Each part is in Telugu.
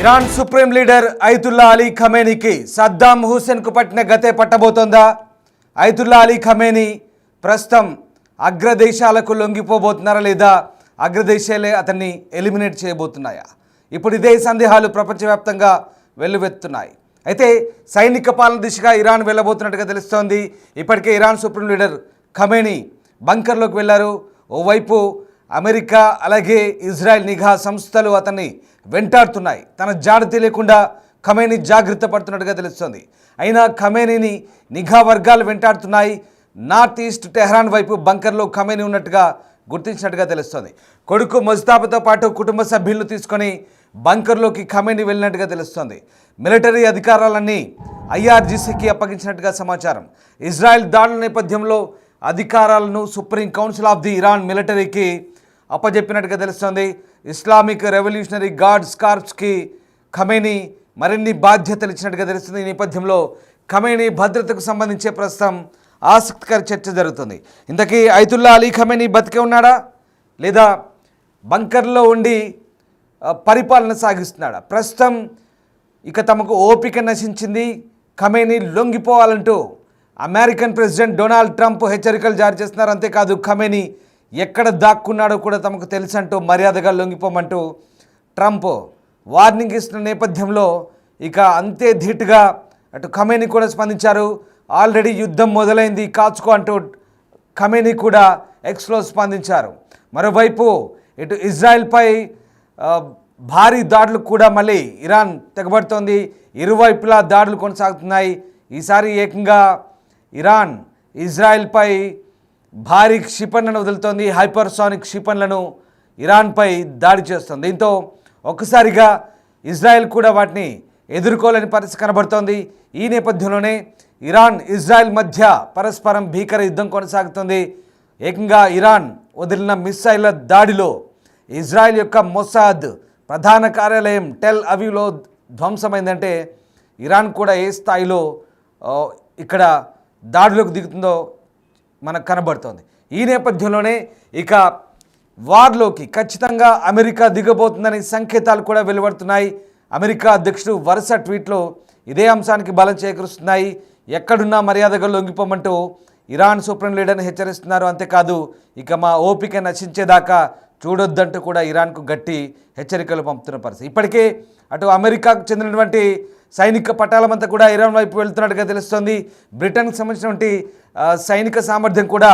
Iran supreme leader Ayatollah Ali ఖమేనీకి సద్దాం హుస్సేన్కు పట్టిన గతే పట్టబోతోందా? అయతుల్లా అలీ ఖమేనీ ప్రస్తుతం అగ్రదేశాలకు లొంగిపోబోతున్నారా లేదా అగ్రదేశాలే అతన్ని ఎలిమినేట్ చేయబోతున్నాయా? ఇప్పుడు ఇదే సందేహాలు ప్రపంచవ్యాప్తంగా వెల్లువెత్తుతున్నాయి. అయితే సైనిక పాలన దిశగా ఇరాన్ వెళ్ళబోతున్నట్టుగా తెలుస్తోంది. ఇప్పటికే ఇరాన్ సుప్రీం లీడర్ ఖమేనీ బంకర్లోకి వెళ్లారు. ఓవైపు అమెరికా అలాగే ఇజ్రాయెల్ నిఘా సంస్థలు అతన్ని వెంటాడుతున్నాయి. తన జాడ తెలియకుండా ఖమేనీ జాగ్రత్త పడుతున్నట్టుగా తెలుస్తోంది. అయినా ఖమేనీని నిఘా వర్గాలు వెంటాడుతున్నాయి. నార్త్ ఈస్ట్ టెహ్రాన్ వైపు బంకర్లో ఖమేనీ ఉన్నట్టుగా గుర్తించినట్టుగా తెలుస్తోంది. కొడుకు ముజ్తాబాతో పాటు కుటుంబ సభ్యులను తీసుకొని బంకర్లోకి ఖమేనీ వెళ్ళినట్టుగా తెలుస్తోంది. మిలిటరీ అధికారాలన్నీ ఐఆర్జీసీకి అప్పగించినట్టుగా సమాచారం. ఇజ్రాయెల్ దాడుల నేపథ్యంలో అధికారాలను supreme council of the Iran మిలిటరీకి అప్పజెప్పినట్టుగా తెలుస్తోంది. ఇస్లామిక్ రెవల్యూషనరీ గార్డ్స్ కార్ప్స్కి ఖమేనీ మరిన్ని బాధ్యతలు ఇచ్చినట్టుగా తెలుస్తుంది. ఈ నేపథ్యంలో ఖమేనీ భద్రతకు సంబంధించే ప్రస్తుతం ఆసక్తికర చర్చ జరుగుతుంది. ఇంతకీ అయతుల్లా అలీ ఖమేనీ బతికే ఉన్నాడా లేదా బంకర్లో ఉండి పరిపాలన సాగిస్తున్నాడా? ప్రస్తుతం ఇక తమకు ఓపిక నశించింది, ఖమేనీ లొంగిపోవాలంటూ అమెరికన్ ప్రెసిడెంట్ డొనాల్డ్ ట్రంప్ హెచ్చరికలు జారీ చేస్తున్నారు. అంతేకాదు ఖమేనీ ఎక్కడ దాక్కున్నాడో కూడా తమకు తెలుసంటూ మర్యాదగా లొంగిపోమంటూ ట్రంప్ వార్నింగ్ ఇస్తున్న నేపథ్యంలో ఇక అంతే ధీటుగా అటు ఖమేనీ కూడా స్పందించారు. ఆల్రెడీ యుద్ధం మొదలైంది, కాచుకో అంటూ ఖమేనీ కూడా ఎక్స్లో స్పందించారు. మరోవైపు ఇటు ఇజ్రాయెల్పై భారీ దాడులు కూడా మళ్ళీ ఇరాన్ తెగబడుతోంది. ఇరువైపులా దాడులు కొనసాగుతున్నాయి. ఈసారి ఏకంగా ఇరాన్ ఇజ్రాయెల్పై భారీ క్షిపణులను వదులుతోంది. హైపర్సానిక్ క్షిపణులను ఇరాన్పై దాడి చేస్తుంది. దీంతో ఒక్కసారిగా ఇజ్రాయెల్ కూడా వాటిని ఎదుర్కోలేని పరిస్థితి కనబడుతోంది. ఈ నేపథ్యంలోనే ఇరాన్ ఇజ్రాయెల్ మధ్య పరస్పరం భీకర యుద్ధం కొనసాగుతుంది. ఏకంగా ఇరాన్ వదిలిన మిస్సైళ్ల దాడిలో ఇజ్రాయెల్ యొక్క మొసాద్ ప్రధాన కార్యాలయం టెల్ అవీవ్లో ధ్వంసమైందంటే ఇరాన్ కూడా ఏ స్థాయిలో ఇక్కడ దాడులకు దిగుతుందో మనకు కనబడుతోంది. ఈ నేపథ్యంలోనే ఇక వార్లోకి ఖచ్చితంగా అమెరికా దిగబోతుందని సంకేతాలు కూడా వెలువడుతున్నాయి. అమెరికా అధ్యక్షుడు వరుస ట్వీట్లో ఇదే అంశానికి బలం చేకూరుస్తున్నాయి. ఎక్కడున్నా మర్యాదగా లొంగిపోమంటూ ఇరాన్ సుప్రీం లీడర్ని హెచ్చరిస్తున్నారు. అంతేకాదు ఇక మా ఓపిక నశించేదాకా చూడొద్దంటూ కూడా ఇరాన్కు గట్టి హెచ్చరికలు పంపుతున్న పరిస్థితి. ఇప్పటికే అటు అమెరికాకు చెందినటువంటి సైనిక పటాలమంతా కూడా ఇరాన్ వైపు వెళ్తున్నట్టుగా తెలుస్తోంది. బ్రిటన్కి సంబంధించినటువంటి సైనిక సామర్థ్యం కూడా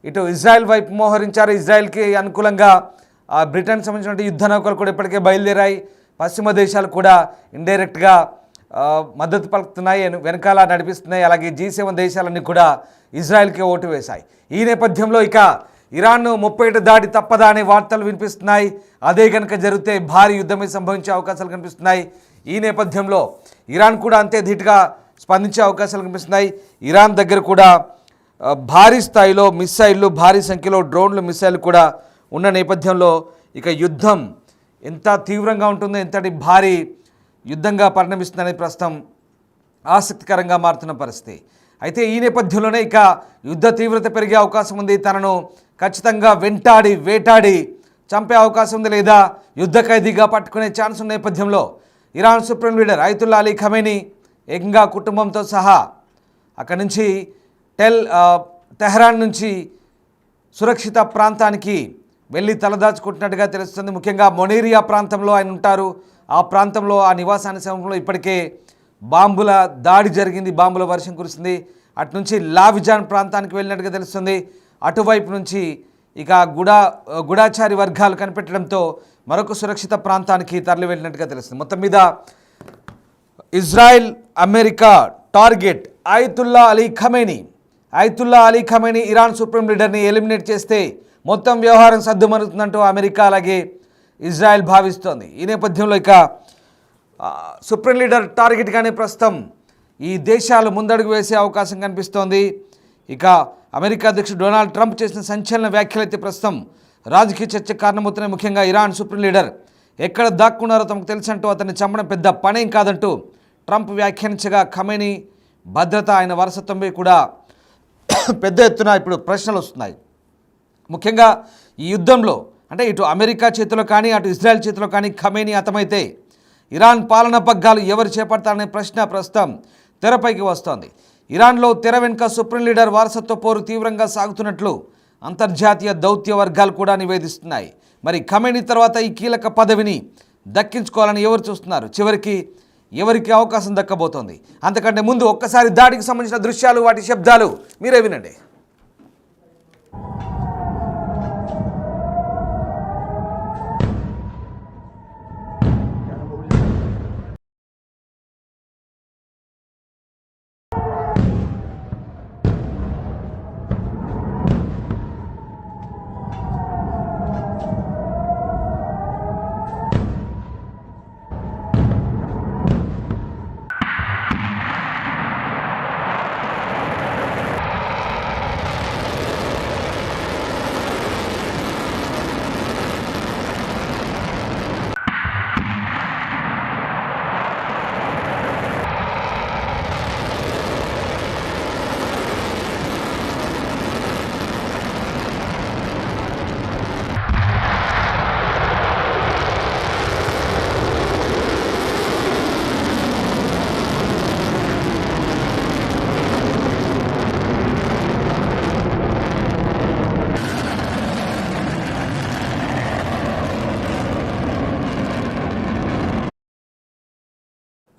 ఇటు ఇజ్రాయెల్ వైపు మోహరించారు. ఇజ్రాయెల్కి అనుకూలంగా బ్రిటన్కి సంబంధించినటువంటి యుద్ధ నౌకలు కూడా ఇప్పటికే బయలుదేరాయి. పశ్చిమ దేశాలు కూడా ఇండైరెక్ట్గా మద్దతు పలుకుతున్నాయి, వెనకాల నడిపిస్తున్నాయి. అలాగే G7 దేశాలన్నీ కూడా ఇజ్రాయెల్కి ఓటు వేశాయి. ఈ నేపథ్యంలో ఇక ఇరాన్ 30 దాడి తప్పదా అనే వార్తలు వినిపిస్తున్నాయి. అదే కనుక జరిగితే భారీ యుద్ధమే సంభవించే అవకాశాలు కనిపిస్తున్నాయి. ఈ నేపథ్యంలో ఇరాన్ కూడా అంతే ధీటుగా స్పందించే అవకాశాలు కనిపిస్తున్నాయి. ఇరాన్ దగ్గర కూడా భారీ స్థాయిలో మిస్సైళ్ళు, భారీ సంఖ్యలో డ్రోన్లు, మిస్సైళ్ళు కూడా ఉన్న నేపథ్యంలో ఇక యుద్ధం ఎంత తీవ్రంగా ఉంటుందో, ఎంతటి భారీ యుద్ధంగా పరిణమిస్తుందనేది ప్రస్తుతం ఆసక్తికరంగా మారుతున్న పరిస్థితి. అయితే ఈ నేపథ్యంలోనే ఇక యుద్ధ తీవ్రత పెరిగే అవకాశం ఉంది. తనను ఖచ్చితంగా వెంటాడి వేటాడి చంపే అవకాశం ఉంది, లేదా యుద్ధ ఖైదీగా పట్టుకునే ఛాన్స్ ఉన్న నేపథ్యంలో Iran supreme leader Ayatollah Ali Khamenei ఏకంగా కుటుంబంతో సహా అక్కడి నుంచి టెహ్రాన్ నుంచి సురక్షిత ప్రాంతానికి వెళ్ళి తలదాచుకుంటున్నట్టుగా తెలుస్తుంది. ముఖ్యంగా మొనీరియా ప్రాంతంలో ఆయన ఉంటారు. ఆ ప్రాంతంలో, ఆ నివాసాన్ని సమయంలో ఇప్పటికే బాంబుల దాడి జరిగింది, బాంబుల వర్షం కురిసింది. అటు నుంచి లావిజాన్ ప్రాంతానికి వెళ్ళినట్టుగా తెలుస్తుంది. అటువైపు నుంచి ఇక గూఢాచారి వర్గాలు కనిపెట్టడంతో మరొక సురక్షిత ప్రాంతానికి తరలి వెళ్ళినట్టుగా తెలుస్తుంది. మొత్తం మీద Israel America target Ayatollah Ali Khamenei. Ayatollah Ali Khamenei Iran supreme లీడర్ని ఎలిమినేట్ చేస్తే మొత్తం వ్యవహారం సద్దుమరుగుతుందంటూ అమెరికా అలాగే ఇజ్రాయెల్ భావిస్తోంది. ఈ నేపథ్యంలో ఇక సుప్రీం లీడర్ టార్గెట్గానే ప్రస్తుతం ఈ దేశాలు ముందడుగు వేసే అవకాశం కనిపిస్తోంది. ఇక అమెరికా అధ్యక్షుడు డొనాల్డ్ ట్రంప్ చేసిన సంచలన వ్యాఖ్యలైతే ప్రస్తుతం రాజకీయ చర్చకు కారణమవుతున్నాయి. ముఖ్యంగా ఇరాన్ సుప్రీం లీడర్ ఎక్కడ దాక్కున్నారో తమకు తెలుసంటూ అతన్ని చంపడం పెద్ద పనేం కాదంటూ ట్రంప్ వ్యాఖ్యానించగా ఖమేనీ భద్రత, ఆయన వారసత్వంపై కూడా పెద్ద ఎత్తున ఇప్పుడు ప్రశ్నలు వస్తున్నాయి. ముఖ్యంగా ఈ యుద్ధంలో అంటే ఇటు అమెరికా చేతిలో కానీ అటు ఇజ్రాయెల్ చేతిలో కానీ ఖమేనీ హతమైతే ఇరాన్ పాలనా పగ్గాలు ఎవరు చేపడతారనే ప్రశ్న ప్రస్తుతం తెరపైకి వస్తోంది. ఇరాన్లో తెర వెనుక సుప్రీం లీడర్ వారసత్వ పోరు తీవ్రంగా సాగుతున్నట్లు అంతర్జాతీయ దౌత్య వర్గాలు కూడా నివేదిస్తున్నాయి. మరి ఖమేనీ తర్వాత ఈ కీలక పదవిని దక్కించుకోవాలని ఎవరు చూస్తున్నారు? చివరికి ఎవరికి అవకాశం దక్కబోతోంది? అంతకంటే ముందు ఒక్కసారి దాడికి సంబంధించిన దృశ్యాలు, వాటి శబ్దాలు మీరే వినండి.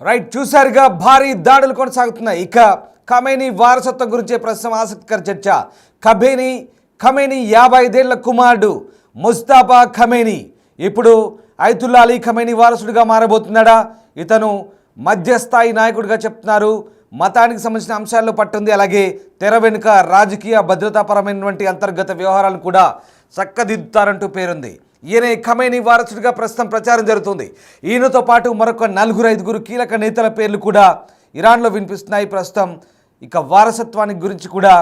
రైట్, చూసారుగా భారీ దాడులు కొనసాగుతున్నాయి. ఇక ఖమేనీ వారసత్వం గురించే ప్రస్తుతం ఆసక్తికర చర్చ. ఖమేనీ 55 ఏళ్ల కుమారుడు ముస్తాఫా ఖమేనీ ఇప్పుడు అయతుల్లా అలీ ఖమేనీ వారసుడిగా మారబోతున్నాడా? ఇతను మధ్యస్థాయి నాయకుడిగా చెప్తున్నారు. మతానికి సంబంధించిన అంశాల్లో పట్టుంది. అలాగే తెర వెనుక రాజకీయ భద్రతాపరమైనటువంటి అంతర్గత వ్యవహారాలను కూడా చక్కదిద్దుతారంటూ పేరుంది. ఈయన ఖమేనీ వారసుడిగా ప్రస్తుతం ప్రచారం జరుగుతుంది. ఈయనతో పాటు మరొక 4-5 కీలక నేతల పేర్లు కూడా ఇరాన్లో వినిపిస్తున్నాయి ప్రస్తుతం. ఇక వారసత్వానికి గురించి కూడా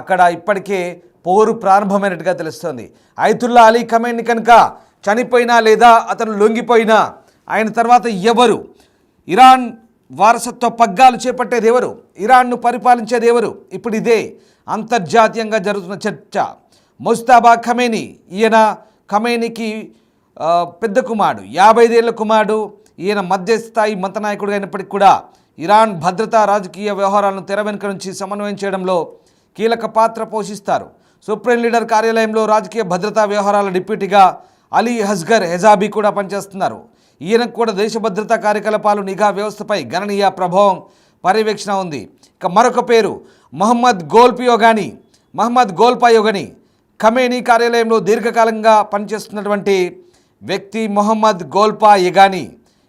అక్కడ ఇప్పటికే పోరు ప్రారంభమైనట్టుగా తెలుస్తోంది. అయతుల్లా అలీ ఖమేనీ కనుక చనిపోయినా లేదా అతను లొంగిపోయినా ఆయన తర్వాత ఎవరు ఇరాన్ వారసత్వ పగ్గాలు చేపట్టేది ఎవరు? ఇరాన్ను పరిపాలించేది ఎవరు? ఇప్పుడు ఇదే అంతర్జాతీయంగా జరుగుతున్న చర్చ. ముస్తాఫా ఖమేనీ, ఈయన ఖమేనీకి పెద్ద కుమారుడు, 55 ఏళ్ల కుమారుడు. ఈయన మధ్యస్థాయి మత నాయకుడు అయినప్పటికీ కూడా ఇరాన్ భద్రతా రాజకీయ వ్యవహారాలను తెర వెనుక నుంచి సమన్వయం చేయడంలో కీలక పాత్ర పోషిస్తారు. సుప్రీం లీడర్ కార్యాలయంలో రాజకీయ భద్రతా వ్యవహారాల డిప్యూటీగా అలీ అస్గర్ హెజాబీ కూడా పనిచేస్తున్నారు. ఈయనకు కూడా దేశ భద్రతా కార్యకలాపాలు, నిఘా వ్యవస్థపై గణనీయ ప్రభావం, పర్యవేక్షణ ఉంది. ఇక మరొక పేరు మహమ్మద్ గోల్పాయోగని. ఖమేనీ కార్యాలయంలో దీర్ఘకాలంగా పనిచేస్తున్నటువంటి వ్యక్తి మొహమ్మద్ గోల్పాయగాని.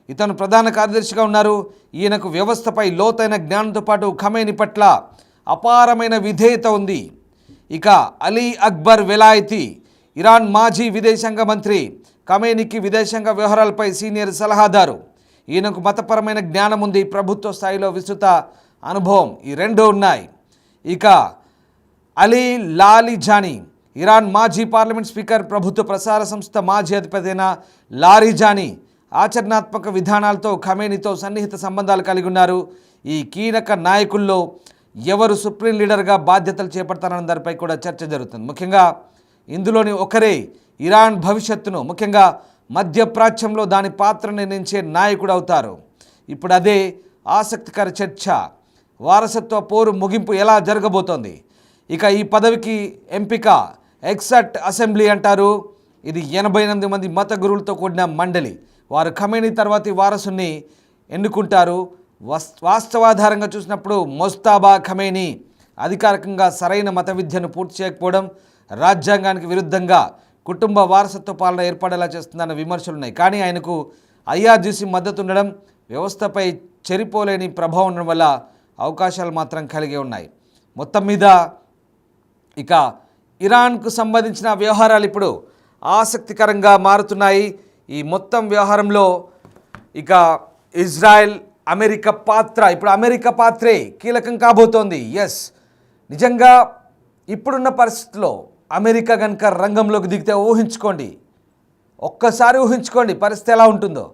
ఇతను ప్రధాన కార్యదర్శిగా ఉన్నారు. ఈయనకు వ్యవస్థపై లోతైన జ్ఞానంతో పాటు ఖమేనీ పట్ల అపారమైన విధేయత ఉంది. ఇక అలీ అక్బర్ వెలాయతీ, ఇరాన్ మాజీ విదేశాంగ మంత్రి, ఖమేనీకి విదేశాంగ వ్యవహారాలపై సీనియర్ సలహాదారు. ఈయనకు మతపరమైన జ్ఞానం ఉంది, ప్రభుత్వ స్థాయిలో విస్తృత అనుభవం. ఈ రెండు ఉన్నాయి. ఇక అలీ లారిజానీ, ఇరాన్ మాజీ పార్లమెంట్ స్పీకర్, ప్రభుత్వ ప్రసార సంస్థ మాజీ అధిపతి అయిన లారిజానీ ఆచరణాత్మక విధానాలతో ఖమేనీతో సన్నిహిత సంబంధాలు కలిగి ఉన్నారు. ఈ కీలక నాయకుల్లో ఎవరు సుప్రీం లీడర్గా బాధ్యతలు చేపడతారన్న దానిపై కూడా చర్చ జరుగుతుంది. ముఖ్యంగా ఇందులోని ఒకరే ఇరాన్ భవిష్యత్తును, ముఖ్యంగా మధ్యప్రాచ్యంలో దాని పాత్ర నిర్ణయించే నాయకుడు అవుతారు. ఇప్పుడు అదే ఆసక్తికర చర్చ. వారసత్వ పోరు ముగింపు ఎలా జరగబోతోంది? ఇక ఈ పదవికి ఎంపిక ఎక్సట్ అసెంబ్లీ అంటారు. ఇది 88 మంది మత గురువులతో కూడిన మండలి. వారు ఖమేనీ తర్వాతి వారసుని ఎన్నుకుంటారు. వాస్తవాధారంగా చూసినప్పుడు ముస్తాఫా ఖమేనీ అధికారికంగా సరైన మత విద్యను పూర్తి చేయకపోవడం, రాజ్యాంగానికి విరుద్ధంగా కుటుంబ వారసత్వ పాలన ఏర్పడేలా చేస్తుందన్న విమర్శలున్నాయి. కానీ ఆయనకు ఐఆర్జీసీ మద్దతు ఉండడం, వ్యవస్థపై చెరిపోలేని ప్రభావం ఉండడం వల్ల అవకాశాలు మాత్రం కలిగి ఉన్నాయి. మొత్తం మీద ఇక ఇరాన్కు సంబంధించిన వ్యవహారాలు ఇప్పుడు ఆసక్తికరంగా మారుతున్నాయి. ఈ మొత్తం వ్యవహారంలో ఇక ఇజ్రాయెల్, అమెరికా పాత్ర, ఇప్పుడు అమెరికా పాత్రే కీలకం కాబోతోంది. ఎస్, నిజంగా ఇప్పుడున్న పరిస్థితుల్లో అమెరికా కనుక రంగంలోకి దిగితే ఒక్కసారి ఊహించుకోండి పరిస్థితి ఎలా ఉంటుందో.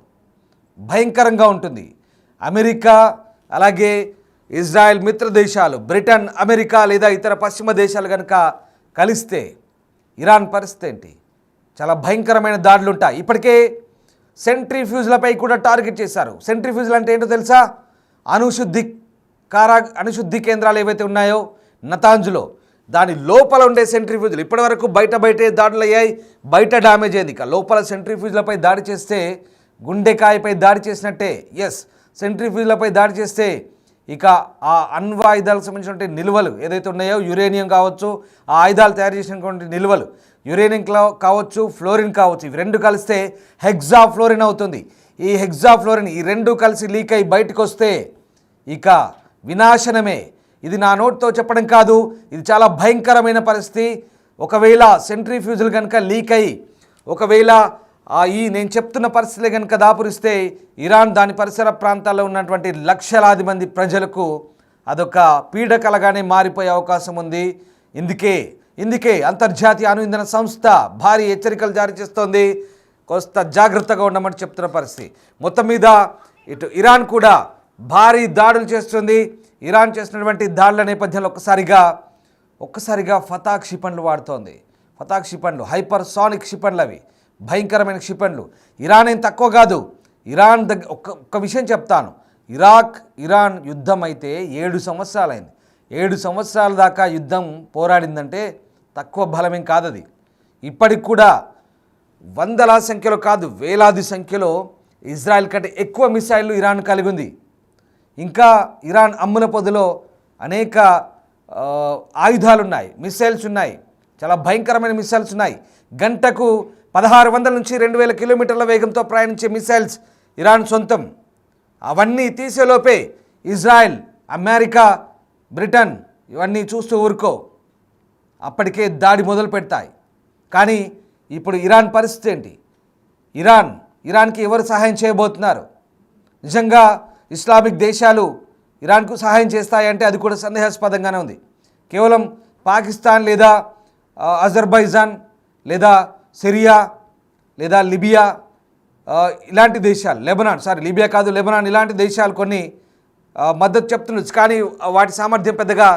భయంకరంగా ఉంటుంది. అమెరికా అలాగే ఇజ్రాయెల్ మిత్ర దేశాలు, బ్రిటన్, అమెరికా లేదా ఇతర పశ్చిమ దేశాలు కనుక కలిస్తే ఇరాన్ పరిస్థితి ఏంటి? చాలా భయంకరమైన దాడులు ఉంటాయి. ఇప్పటికే సెంట్రిఫ్యూజ్లపై కూడా టార్గెట్ చేశారు. సెంట్రిఫ్యూజ్లు అంటే ఏంటో తెలుసా? అణుశుద్ధి కేంద్రాలు ఏవైతే ఉన్నాయో నతాంజ్లో, దాని లోపల ఉండే సెంట్రిఫ్యూజ్లు ఇప్పటివరకు బయటే దాడులు అయ్యాయి, బయట డ్యామేజ్ అయింది. ఇక లోపల సెంట్రిఫ్యూజ్లపై దాడి చేస్తే గుండెకాయపై దాడి చేసినట్టే. ఎస్, సెంట్రిఫ్యూజ్లపై దాడి చేస్తే ఇక ఆ అణ్వాయుధాలకు సంబంధించినటువంటి నిల్వలు ఏదైతే ఉన్నాయో, యురేనియం కావచ్చు, ఆ ఆయుధాలు తయారు చేసినటువంటి నిల్వలు యురేనియం కావచ్చు, ఫ్లోరిన్ కావచ్చు, ఇవి రెండు కలిస్తే హెక్సాఫ్లోరిన్ అవుతుంది. ఈ హెక్సాఫ్లోరిన్ ఈ రెండు కలిసి లీక్ అయి బయటకు వస్తే ఇక వినాశనమే. ఇది నా నోట్తో చెప్పడం కాదు, ఇది చాలా భయంకరమైన పరిస్థితి. ఒకవేళ సెంట్రిఫ్యూజులు కనుక లీక్ అయ్యి ఒకవేళ నేను చెప్తున్న పరిస్థితులే కనుక దాపురిస్తే ఇరాన్ దాని పరిసర ప్రాంతాల్లో ఉన్నటువంటి లక్షలాది మంది ప్రజలకు అదొక పీడకలగానే మారిపోయే అవకాశం ఉంది. ఇందుకే అంతర్జాతీయ అణు ఇంధన సంస్థ భారీ హెచ్చరికలు జారీ చేస్తోంది. కొంత జాగ్రత్తగా ఉండమని చెప్తున్న పరిస్థితి. మొత్తం మీద ఇటు ఇరాన్ కూడా భారీ దాడులు చేస్తుంది. ఇరాన్ చేసినటువంటి దాడుల నేపథ్యంలో ఒక్కసారిగా ఫతాక్ క్షిపణులు వాడుతోంది. ఫతాక్ క్షిపణులు హైపర్సానిక్ క్షిపణులు, అవి భయంకరమైన క్షిపణులు. ఇరాన్ ఏం తక్కువ కాదు. ఇరాన్ ఒక్క విషయం చెప్తాను, ఇరాన్ యుద్ధం అయితే 7 సంవత్సరాలైంది. 7 సంవత్సరాల దాకా యుద్ధం పోరాడిందంటే తక్కువ బలమేం కాదు అది. ఇప్పటికి కూడా వందల సంఖ్యలో కాదు, వేలాది సంఖ్యలో ఇజ్రాయెల్ కంటే ఎక్కువ మిసైళ్ళు ఇరాన్ కలిగి ఉంది. ఇంకా ఇరాన్ అమ్ముల పొదిలో అనేక ఆయుధాలు ఉన్నాయి, మిసైల్స్ ఉన్నాయి, చాలా భయంకరమైన మిసైల్స్ ఉన్నాయి. గంటకు 1600 నుంచి 2000 కిలోమీటర్ల వేగంతో ప్రయాణించే మిసైల్స్ ఇరాన్ సొంతం. అవన్నీ తీసేలోపే ఇజ్రాయెల్, అమెరికా, బ్రిటన్ ఇవన్నీ చూస్తూ ఊరుకో, అప్పటికే దాడి మొదలు పెడతాయి. కానీ ఇప్పుడు ఇరాన్ పరిస్థితి ఏంటి? ఇరాన్కి ఎవరు సహాయం చేయబోతున్నారు? నిజంగా ఇస్లామిక్ దేశాలు ఇరాన్కు సహాయం చేస్తాయంటే అది కూడా సందేహాస్పదంగానే ఉంది. కేవలం పాకిస్తాన్ లేదా అజర్బైజాన్ లేదా సిరియా లేదా లిబియా ఇలాంటి దేశాలు, లిబియా కాదు, లెబనాన్ ఇలాంటి దేశాలు కొన్ని మద్దతు చెప్తుండొచ్చు. కానీ వాటి సామర్థ్యం పెద్దగా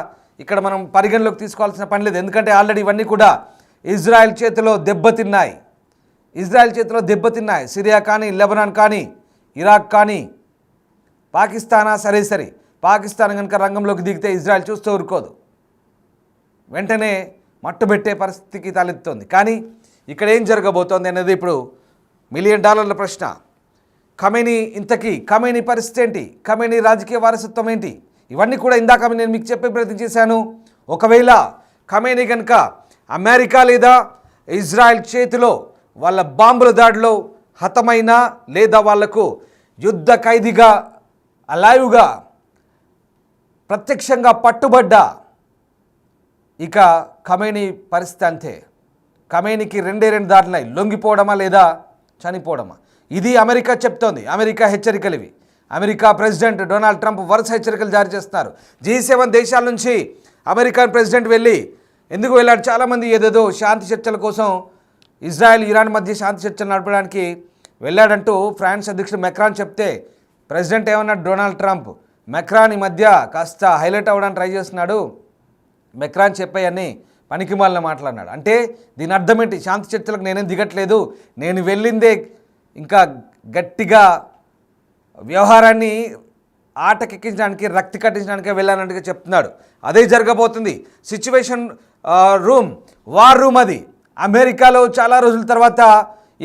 ఇక్కడ మనం పరిగణలోకి తీసుకోవాల్సిన పని లేదు. ఎందుకంటే ఆల్రెడీ ఇవన్నీ కూడా ఇజ్రాయెల్ చేతిలో దెబ్బతిన్నాయి. సిరియా కానీ, లెబనాన్ కానీ, ఇరాక్ కానీ. పాకిస్తానా సరే, పాకిస్తాన్ కనుక రంగంలోకి దిగితే ఇజ్రాయెల్ చూస్తూ ఊరుకోదు, వెంటనే మట్టుబెట్టే పరిస్థితికి తలెత్తుంది. కానీ ఇక్కడ ఏం జరగబోతోంది అనేది ఇప్పుడు $1 మిలియన్ ప్రశ్న. ఖమేనీ పరిస్థితి ఏంటి? ఖమేనీ రాజకీయ వారసత్వం ఏంటి? ఇవన్నీ కూడా ఇందాక నేను మీకు చెప్పే ప్రయత్నం చేశాను. ఒకవేళ ఖమేనీ కనుక అమెరికా లేదా ఇజ్రాయెల్ చేతిలో వాళ్ళ బాంబుల దాడిలో హతమైనా లేదా వాళ్లకు యుద్ధ ఖైదీగా అలైవ్గా ప్రత్యక్షంగా పట్టుబడ్డా ఇక ఖమేనీ పరిస్థితి అంతే. ఖమేనీకి 2 దారులున్నాయి, లొంగిపోవడమా లేదా చనిపోవడమా. ఇది అమెరికా చెప్తోంది. అమెరికా హెచ్చరికలు ఇవి. అమెరికా ప్రెసిడెంట్ డొనాల్డ్ ట్రంప్ వరుస హెచ్చరికలు జారీ చేస్తున్నారు. G7 దేశాల నుంచి అమెరికన్ ప్రెసిడెంట్ ఎందుకు వెళ్ళాడు? చాలామంది ఏదేదో శాంతి చర్చల కోసం, ఇజ్రాయెల్ ఇరాన్ మధ్య శాంతి చర్చలు నడపడానికి వెళ్ళాడంటూ ఫ్రాన్స్ అధ్యక్షుడు మెక్రాన్ చెప్తే ప్రెసిడెంట్ ఏమన్నాడు? డొనాల్డ్ ట్రంప్ మెక్రాన్ ఈ మధ్య కాస్త హైలైట్ అవ్వడానికి ట్రై చేస్తున్నాడు, మెక్రాన్ చెప్పాయని పనికిమాలిన మాట్లాడినాడు. అంటే దీని అర్థం ఏంటి? శాంతి చర్చలకు నేనేం దిగట్లేదు, నేను వెళ్ళిందే ఇంకా గట్టిగా వ్యవహారాన్ని ఆటకెక్కించడానికి, రక్తి కట్టించడానికే వెళ్ళానంటుగా చెప్తున్నాడు. అదే జరగబోతుంది. సిచ్యువేషన్ వార్ రూమ్ అది అమెరికాలో చాలా రోజుల తర్వాత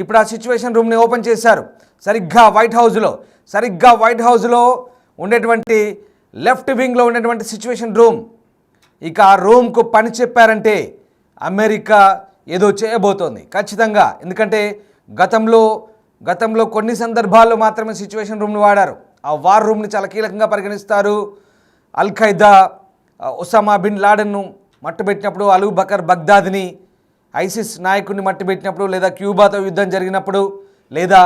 ఇప్పుడు ఆ సిచ్యువేషన్ రూమ్ని ఓపెన్ చేశారు. సరిగ్గా వైట్ హౌస్లో ఉండేటువంటి లెఫ్ట్ వింగ్లో ఉండేటువంటి సిచ్యువేషన్ రూమ్. ఇక ఆ రూమ్కు పని చెప్పారంటే అమెరికా ఏదో చేయబోతోంది ఖచ్చితంగా. ఎందుకంటే గతంలో కొన్ని సందర్భాల్లో మాత్రమే సిచ్యువేషన్ రూమ్ని వాడారు. ఆ వార్ రూమ్ని చాలా కీలకంగా పరిగణిస్తారు. అల్ ఖైదా ఒసామా బిన్ లాడెన్ను మట్టుబెట్టినప్పుడు, అలూ బకర్ బగ్దాద్ని, ఐసిస్ నాయకుడిని మట్టుబెట్టినప్పుడు, లేదా క్యూబాతో యుద్ధం జరిగినప్పుడు, లేదా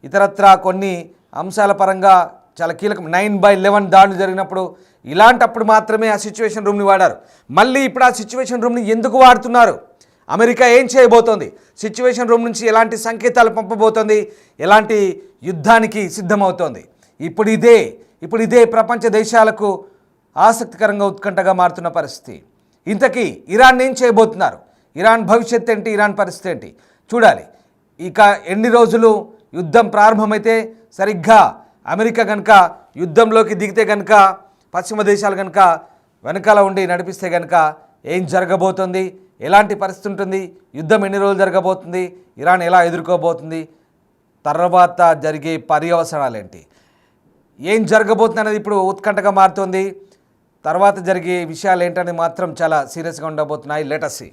ఇతరత్రా కొన్ని అంశాల పరంగా చాలా కీలకం 9/11 దాడులు జరిగినప్పుడు, ఇలాంటప్పుడు మాత్రమే ఆ సిచ్యువేషన్ రూమ్ని వాడారు. మళ్ళీ ఇప్పుడు ఆ సిచ్యువేషన్ రూమ్ని ఎందుకు వాడుతున్నారు? అమెరికా ఏం చేయబోతోంది? సిచ్యువేషన్ రూమ్ నుంచి ఎలాంటి సంకేతాలు పంపబోతోంది? ఎలాంటి యుద్ధానికి సిద్ధమవుతోంది? ఇప్పుడు ఇదే ప్రపంచ దేశాలకు ఆసక్తికరంగా ఉత్కంఠగా మారుతున్న పరిస్థితి. ఇంతకీ ఇరాన్ ఏం చేయబోతున్నారు? ఇరాన్ భవిష్యత్ ఏంటి? ఇరాన్ పరిస్థితి ఏంటి? చూడాలి. ఇక ఎన్ని రోజులు యుద్ధం ప్రారంభమైతే సరిగ్గా అమెరికా కనుక యుద్ధంలోకి దిగితే కనుక పశ్చిమ దేశాలు కనుక వెనకాల ఉండి నడిపిస్తే కనుక ఏం జరగబోతుంది, ఎలాంటి పరిస్థితి ఉంటుంది, యుద్ధం ఎన్ని రోజులు జరగబోతుంది, ఇరాన్ ఎలా ఎదుర్కోబోతుంది, తర్వాత జరిగే పర్యవసనాలు ఏంటి, ఏం జరగబోతుంది అనేది ఇప్పుడు ఉత్కంఠగా మారుతుంది. తర్వాత జరిగే విషయాలు ఏంటనేది మాత్రం చాలా సీరియస్గా ఉండబోతున్నాయి. Let us see.